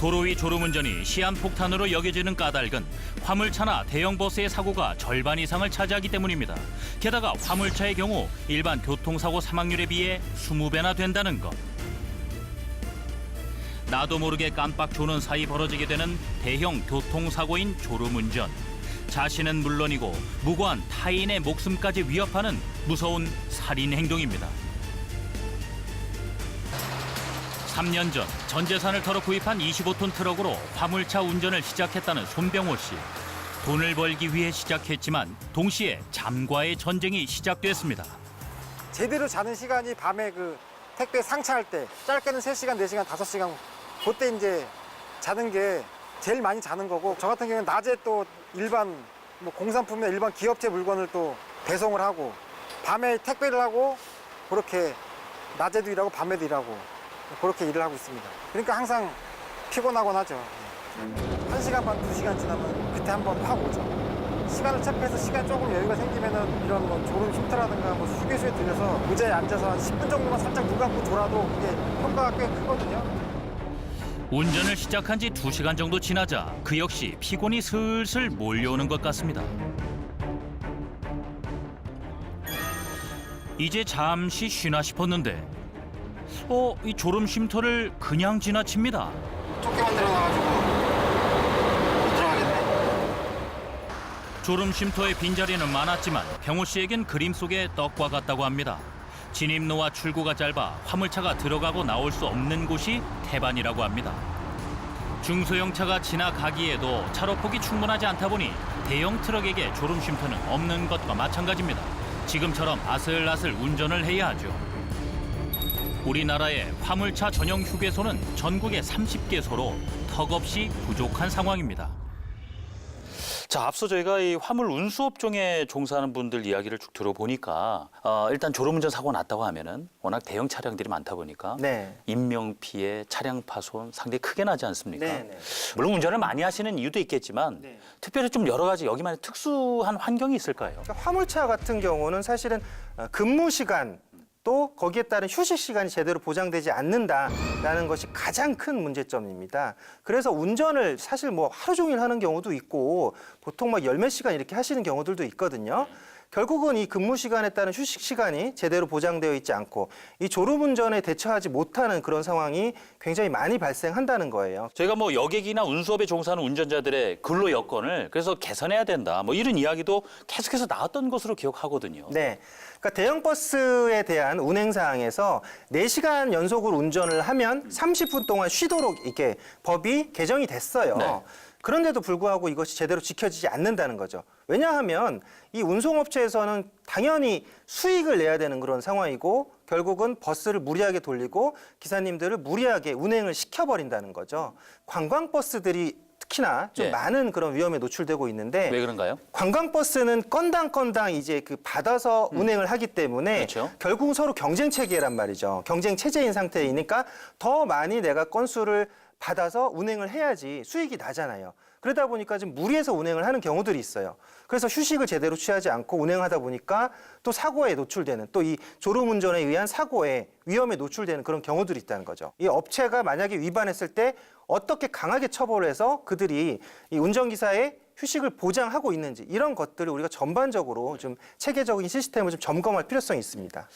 도로 위 졸음운전이 시한폭탄으로 여겨지는 까닭은 화물차나 대형 버스의 사고가 절반 이상을 차지하기 때문입니다. 게다가 화물차의 경우 일반 교통사고 사망률에 비해 20배나 된다는 것. 나도 모르게 깜빡 조는 사이 벌어지게 되는 대형 교통사고인 졸음운전. 자신은 물론이고 무고한 타인의 목숨까지 위협하는 무서운 살인 행동입니다. 3년 전 재산을 털어 구입한 25톤 트럭으로 화물차 운전을 시작했다는 손병호 씨. 돈을 벌기 위해 시작했지만 동시에 잠과의 전쟁이 시작됐습니다. 제대로 자는 시간이 밤에 그 택배 상차할 때 짧게는 3시간, 4시간, 5시간 그때 이제 자는 게 제일 많이 자는 거고, 저 같은 경우는 낮에 또 일반 뭐 공산품이나 일반 기업체 물건을 또 배송을 하고 밤에 택배를 하고 그렇게 낮에도 일하고 밤에도 일하고 그렇게 일을 하고 있습니다. 그러니까 항상 피곤하곤 하죠. 1시간 반, 2시간 지나면 그때 한번 확 오죠. 시간을 체크해서 시간 조금 여유가 생기면은 이런 뭐 졸음 쉼터라든가 뭐 휴게소에 들려서 의자에 앉아서 한 10분 정도만 살짝 눈 감고 졸아도 그게 효과가 꽤 크거든요. 운전을 시작한 지 2시간 정도 지나자 그 역시 피곤이 슬슬 몰려오는 것 같습니다. 이제 잠시 쉬나 싶었는데 이 졸음 쉼터를 그냥 지나칩니다. 좁게 만들어놔가지고 못 들어가겠네. 졸음 쉼터의 빈자리는 많았지만 병호 씨에겐 그림 속의 떡과 같다고 합니다. 진입로와 출구가 짧아 화물차가 들어가고 나올 수 없는 곳이 태반이라고 합니다. 중소형차가 지나가기에도 차로 폭이 충분하지 않다 보니 대형 트럭에게 졸음 쉼터는 없는 것과 마찬가지입니다. 지금처럼 아슬아슬 운전을 해야 하죠. 우리나라의 화물차 전용 휴게소는 전국에 30개소로 턱없이 부족한 상황입니다. 자, 앞서 저희가 이 화물 운수업종에 종사하는 분들 이야기를 쭉 들어보니까 일단 졸음운전 사고가 났다고 하면은 워낙 대형 차량들이 많다 보니까 네. 인명 피해, 차량 파손 상당히 크게 나지 않습니까? 네, 네. 물론 운전을 많이 하시는 이유도 있겠지만 네. 특별히 좀 여러 가지 여기만의 특수한 환경이 있을까요? 그러니까 화물차 같은 경우는 사실은 근무 시간 또 거기에 따른 휴식 시간이 제대로 보장되지 않는다라는 것이 가장 큰 문제점입니다. 그래서 운전을 사실 뭐 하루 종일 하는 경우도 있고 보통 막 열 몇 시간 이렇게 하시는 경우들도 있거든요. 결국은 이 근무 시간에 따른 휴식 시간이 제대로 보장되어 있지 않고 이 졸음운전에 대처하지 못하는 그런 상황이 굉장히 많이 발생한다는 거예요. 저희가 뭐 여객이나 운수업에 종사하는 운전자들의 근로 여건을 그래서 개선해야 된다. 뭐 이런 이야기도 계속해서 나왔던 것으로 기억하거든요. 네. 그러니까 대형 버스에 대한 운행 사항에서 4시간 연속으로 운전을 하면 30분 동안 쉬도록 이렇게 법이 개정이 됐어요. 네. 그런데도 불구하고 이것이 제대로 지켜지지 않는다는 거죠. 왜냐하면 이 운송업체에서는 당연히 수익을 내야 되는 그런 상황이고 결국은 버스를 무리하게 돌리고 기사님들을 무리하게 운행을 시켜버린다는 거죠. 관광버스들이 특히나 좀 네. 많은 그런 위험에 노출되고 있는데 왜 그런가요? 관광버스는 건당 이제 그 받아서 운행을 하기 때문에 그렇죠. 결국은 서로 경쟁 체계란 말이죠. 경쟁 체제인 상태이니까 더 많이 내가 건수를 받아서 운행을 해야지 수익이 나잖아요. 그러다 보니까 좀 무리해서 운행을 하는 경우들이 있어요. 그래서 휴식을 제대로 취하지 않고 운행하다 보니까 또 사고에 노출되는 또 이 졸음운전에 의한 사고에 위험에 노출되는 그런 경우들이 있다는 거죠. 이 업체가 만약에 위반했을 때 어떻게 강하게 처벌을 해서 그들이 이 운전기사의 휴식을 보장하고 있는지 이런 것들을 우리가 전반적으로 좀 체계적인 시스템을 좀 점검할 필요성이 있습니다.